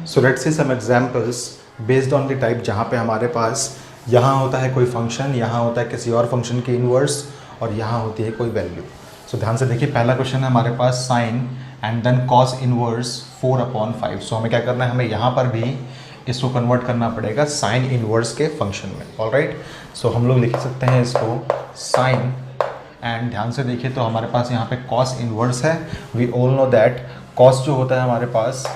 So let's see some examples based on the type, जहाँ पे हमारे पास यहाँ होता है कोई फंक्शन, यहाँ होता है किसी और फंक्शन की इनवर्स, और यहाँ होती है कोई वैल्यू। सो ध्यान से देखिए, पहला क्वेश्चन है हमारे पास sine and then cos inverse 4/5। So हमें क्या करना है, हमें यहाँ पर भी इसको कन्वर्ट करना पड़ेगा साइन इनवर्स के फंक्शन में। ऑलराइट, सो हम लोग लिख सकते हैं इसको साइन, एंड ध्यान से देखिए तो हमारे पास यहाँ पे कॉस इनवर्स है। We all know that cos जो होता है हमारे पास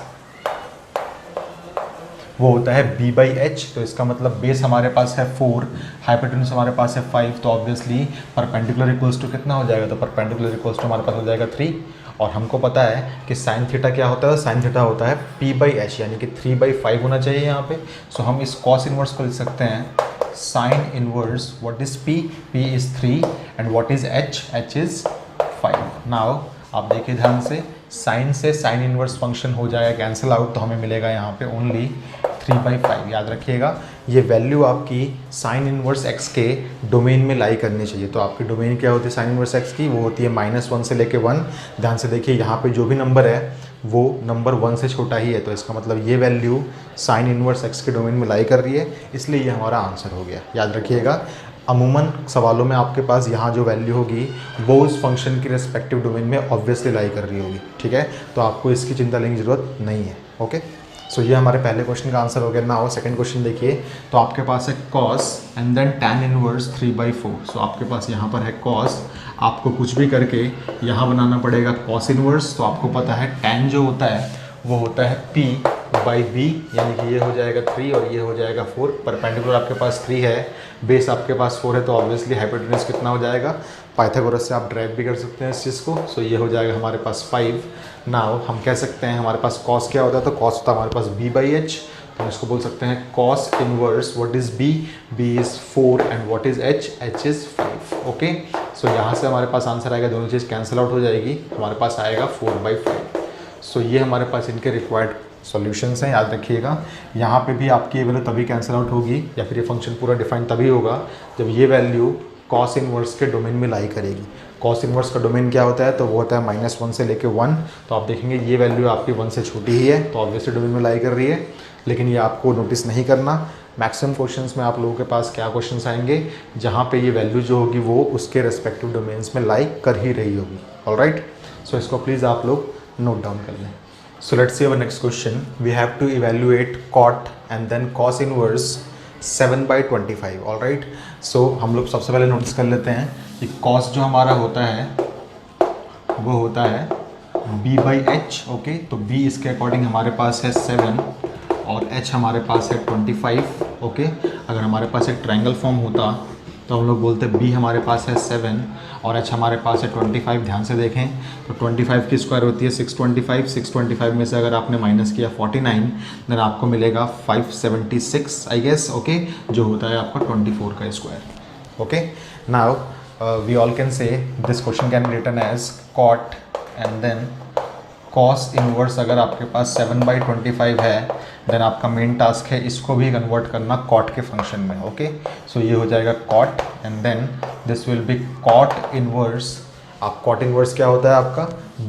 वो होता है b/h। तो इसका मतलब बेस हमारे पास है 4, हाइपोटेन्यूज हमारे पास है 5, तो ऑब्वियसली परपेंडिकुलर इक्वल्स टू कितना हो जाएगा, तो परपेंडिकुलर इक्वल्स टू हमारे पास हो जाएगा 3। और हमको पता है कि साइन थीटा क्या होता है, साइन थीटा होता है p/h, यानी कि 3/5 होना चाहिए यहाँ पे। सो हम इस कॉस इनवर्स को लिख सकते हैं sine inverse, what is p, p is 3 and what is h is 5। Now आप देखिए ध्यान से साइन इनवर्स फंक्शन हो जाएगा कैंसिल आउट, तो हमें मिलेगा यहाँ पे ओनली 3/5। याद रखिएगा ये वैल्यू आपकी साइन इनवर्स x के डोमेन में लाई करनी चाहिए। तो आपकी डोमेन क्या होती है साइन इनवर्स x की, वो होती है -1 से लेके 1। ध्यान से देखिए यहाँ पे जो भी नंबर है वो नंबर 1 से छोटा ही है, तो इसका मतलब ये वैल्यू साइन इनवर्स x के डोमेन में लाई कर रही है, इसलिए ये हमारा आंसर हो गया। याद रखिएगा अमूमन सवालों में आपके पास यहाँ जो वैल्यू होगी वो उस फंक्शन की रेस्पेक्टिव डोमेन में ऑब्वियसली लाई कर रही होगी। ठीक है, तो आपको इसकी चिंता लेने की ज़रूरत नहीं है। ओके, सो ये हमारे पहले क्वेश्चन का आंसर हो गया। ना हो सेकंड क्वेश्चन देखिए, तो आपके पास है cos and then tan inverse 3/4। So आपके पास यहाँ पर है कॉस, आपको कुछ भी करके यहाँ बनाना पड़ेगा कॉस इनवर्स। तो आपको पता है tan जो होता है वो होता है p/b, यानी कि ये हो जाएगा 3 और ये हो जाएगा 4। परपेंडिकुलर आपके पास 3 है, बेस आपके पास 4 है, तो ऑब्वियसली हाइपोटेन्यूज कितना हो जाएगा, पाइथागोरस से आप ड्राइव भी कर सकते हैं इस चीज़ को। सो ये हो जाएगा हमारे पास 5। नाउ हम कह सकते हैं हमारे पास कॉस क्या होता है, तो कॉस होता है हमारे पास b/h, तो हम इसको बोल सकते हैं cos inverse, what is b, b is 4 and what is h is 5। Okay, so यहाँ से हमारे पास आंसर आएगा, दोनों चीज़ कैंसिल आउट हो जाएगी, हमारे पास आएगा 4/5। सो ये हमारे पास इनके रिक्वायर्ड सॉल्यूशंस हैं। याद रखिएगा यहाँ पे भी आपकी ये वैल्यू तभी कैंसिल आउट होगी, या फिर ये फंक्शन पूरा डिफाइन तभी होगा जब ये वैल्यू कॉस इनवर्स के डोमेन में लाई करेगी। कॉस इनवर्स का डोमेन क्या होता है, तो वो होता है -1 से लेके 1। तो आप देखेंगे ये वैल्यू आपकी 1 से छोटी ही है, तो ऑब्वियसली डोमेन में लाई कर रही है, लेकिन ये आपको नोटिस नहीं करना। मैक्सिमम क्वेश्चंस में आप लोगों के पास क्या क्वेश्चंस आएंगे जहाँ पे ये वैल्यू जो होगी वो उसके रेस्पेक्टिव डोमेन्स में लाई कर ही रही होगी। ऑलराइट, सो इसको प्लीज़ आप लोग नोट डाउन कर लें। So let's see our next question. We have to evaluate cot and then cos inverse 7/25. All right. So हम लोग सबसे पहले नोटिस कर लेते हैं कि cos जो हमारा होता है वो होता है b/h। ओके, तो b इसके अकॉर्डिंग हमारे पास है 7 और h हमारे पास है 25। ओके, अगर हमारे पास एक ट्रायंगल फॉर्म होता तो हम लोग बोलते b हमारे पास है 7 और h हमारे पास है 25। ध्यान से देखें तो 25 की स्क्वायर होती है 625। 625 में से अगर आपने माइनस किया 49, देन आपको मिलेगा 576 आई गेस। ओके, जो होता है आपका 24 का square. Okay, now we all can say this question can be written as cot and then cos inverse. अगर आपके पास 7/25 है देन आपका मेन टास्क है इसको भी कन्वर्ट करना कॉट के फंक्शन में। ओके, सो ये हो जाएगा cot and then this will be cot inverse. आप कॉट इनवर्स क्या होता है आपका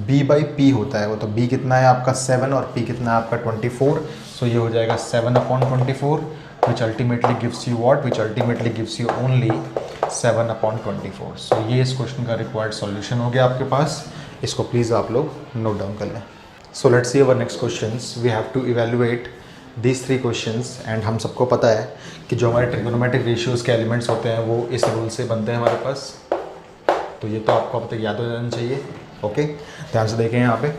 b/p होता है वो, तो b कितना है आपका 7 और p कितना है आपका 24। सो ये हो जाएगा 7/24 which ultimately gives you what, which ultimately gives you only 7/24। सो ये इस क्वेश्चन का रिक्वायर्ड सॉल्यूशन हो गया आपके पास, इसको प्लीज़ आप लोग नोट डाउन कर लें। So let's see our next questions. We have to evaluate these 3 questions and हम सबको पता है कि जो हमारे ट्रिग्नोमेट्रिक रेशियोज़ के एलिमेंट्स होते हैं वो इस रूल से बनते हैं हमारे पास, तो ये तो आपको अब तक याद हो जाना चाहिए। ओके, ध्यान से देखें यहाँ पे।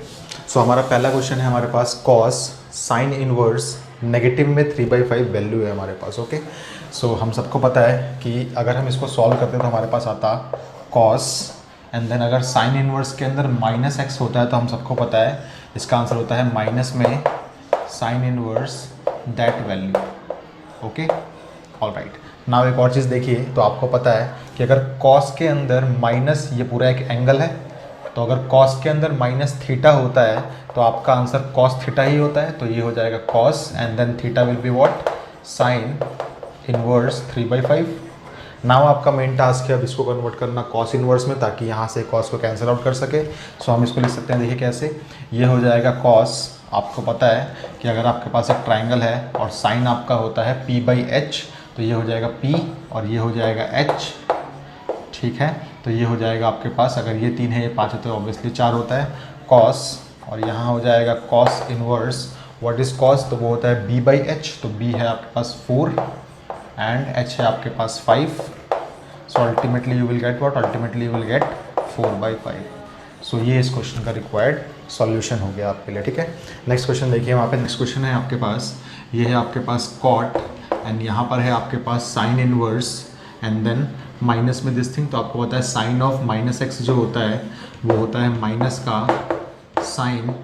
सो हमारा पहला क्वेश्चन है हमारे पास कॉस साइन इनवर्स नेगेटिव में 3/5 वैल्यू है हमारे पास। ओके, सो हम सबको पता है कि अगर हम इसको सॉल्व करते हैं तो हमारे पास आता कॉस एंड देन अगर साइन इनवर्स के अंदर -x होता है तो हम सबको पता है इसका आंसर होता है माइनस में sine inverse that value. Okay, alright. Now एक और चीज़ देखिए, तो आपको पता है कि अगर कॉस के अंदर माइनस, ये पूरा एक एंगल है, तो अगर कॉस के अंदर -θ होता है तो आपका आंसर cos θ ही होता है, तो ये हो जाएगा cos and then theta will be what, sine inverse 3/5। Now आपका मेन टास्क है अब इसको कन्वर्ट करना कॉस इनवर्स में, ताकि यहाँ से कॉस को कैंसिल आउट कर सके। सो हम इसको लिख सकते हैं, देखिए कैसे, ये हो जाएगा कॉस, आपको पता है कि अगर आपके पास एक ट्राइंगल है और साइन आपका होता है p/h, तो ये हो जाएगा p और ये हो जाएगा h, ठीक है। तो ये हो जाएगा आपके पास, अगर ये 3 है ये 5 है तो ऑब्वियसली 4 होता है कॉस, और यहाँ हो जाएगा cos inverse. What is cos, तो वो होता है b/h, तो b है आपके पास 4 एंड h है आपके पास 5। So ultimately you will get what, ultimately you will get 4/5। सो ये इस क्वेश्चन का रिक्वायर्ड सॉल्यूशन हो गया आपके लिए, ठीक है। नेक्स्ट क्वेश्चन देखिए, वहाँ पे नेक्स्ट क्वेश्चन है आपके पास, ये है आपके पास कॉट एंड यहाँ पर है आपके पास sine inverse and then minus में दिस थिंग। तो आपको पता है साइन ऑफ -x जो होता है वो होता है माइनस का sine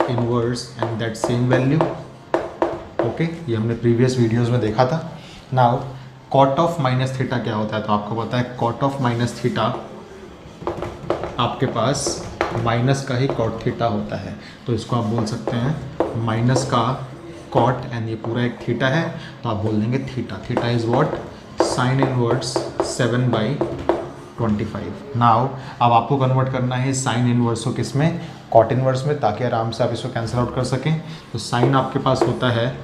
inverse and that same value, okay. ये हमने प्रीवियस वीडियोस में देखा था। Now cot of minus theta क्या होता है, तो आपको पता है कॉट ऑफ माइनस थीटा आपके पास माइनस का ही कॉट थीटा होता है, तो इसको आप बोल सकते हैं माइनस का कॉट एंड ये पूरा एक थीटा है, तो आप बोल देंगे theta. Theta is what, sine inverse 7/25। Now अब आपको कन्वर्ट करना है साइन इनवर्स को किस में, कॉट इनवर्स में, ताकि आराम से आप इसको कैंसिल आउट कर सकें। तो साइन आपके पास होता है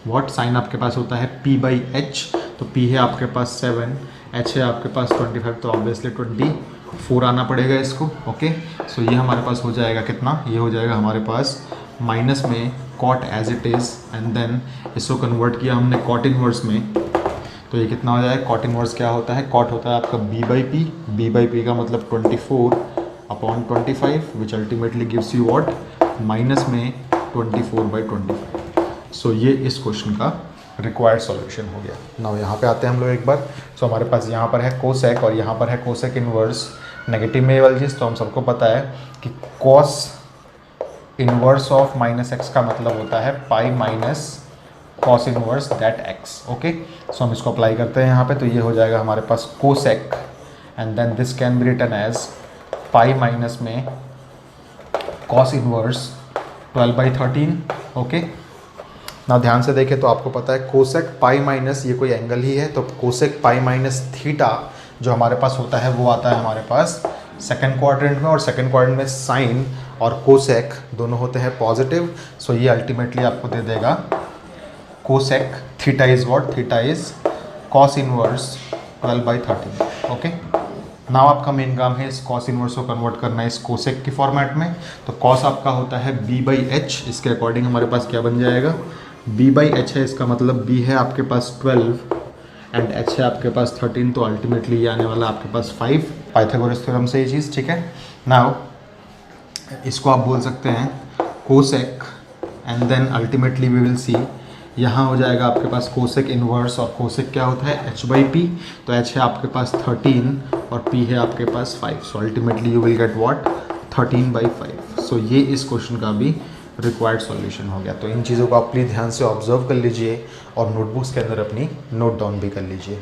व्हाट, साइन आपके पास होता है p/h, तो p है आपके पास 7, h है आपके पास 25, तो ऑब्वियसली 24 आना पड़ेगा इसको, ओके। सो ये हमारे पास हो जाएगा कितना, ये हो जाएगा हमारे पास माइनस में cot as it is and then इसको कन्वर्ट किया हमने कॉट इनवर्स में, तो ये कितना हो जाएगा, कॉट इनवर्स क्या होता है, कॉट होता है आपका b/p, b/p का मतलब 24/25 which ultimately gives you what, minus में 24/25। सो ये इस क्वेश्चन का रिक्वायर्ड सॉल्यूशन हो गया। नाउ यहाँ पे आते हैं हम लोग एक बार। सो हमारे पास यहाँ पर है कोसेक और यहाँ पर है कोसेक इनवर्स नेगेटिव में वाली चीज़, तो हम सबको पता है कि कॉस इनवर्स ऑफ -x का मतलब होता है pi minus cos inverse that x, okay. So हम इसको अप्लाई करते हैं यहाँ पे, तो ये हो जाएगा हमारे पास cosec and then this can be written as pi minus में कॉस इनवर्स 12/13, ओके। ना ध्यान से देखें तो आपको पता है कोसेक पाई माइनस ये कोई एंगल ही है, तो कोसेक पाई माइनस थीटा जो हमारे पास होता है वो आता है हमारे पास सेकंड क्वाड्रेंट में, और सेकंड क्वाड्रेंट में साइन और कोसेक दोनों होते हैं पॉजिटिव। सो ये अल्टीमेटली आपको दे देगा cosec theta is what, theta is cos inverse 12/13, okay. Now आपका मेन काम है इस कॉस इनवर्स को कन्वर्ट करना है इस कोसेक की फॉर्मेट में। तो कॉस आपका होता है b/h, इसके अकॉर्डिंग हमारे पास क्या बन जाएगा, b/h है, इसका मतलब b है आपके पास 12 एंड h है आपके पास 13, तो अल्टीमेटली ये आने वाला आपके पास 5, पाइथागोरस थ्योरम से ये चीज़, ठीक है। नाउ इसको आप बोल सकते हैं cosec and then ultimately we will see, यहाँ हो जाएगा आपके पास कोसेक इनवर्स, और कोसेक क्या होता है h/p, तो h है आपके पास 13 और p है आपके पास 5, so ultimately you will get what, 13/5। सो ये इस क्वेश्चन का भी रिक्वायर्ड सॉल्यूशन हो गया। तो इन चीज़ों को आप प्लीज़ ध्यान से ऑब्जर्व कर लीजिए और नोटबुक्स के अंदर अपनी नोट डाउन भी कर लीजिए।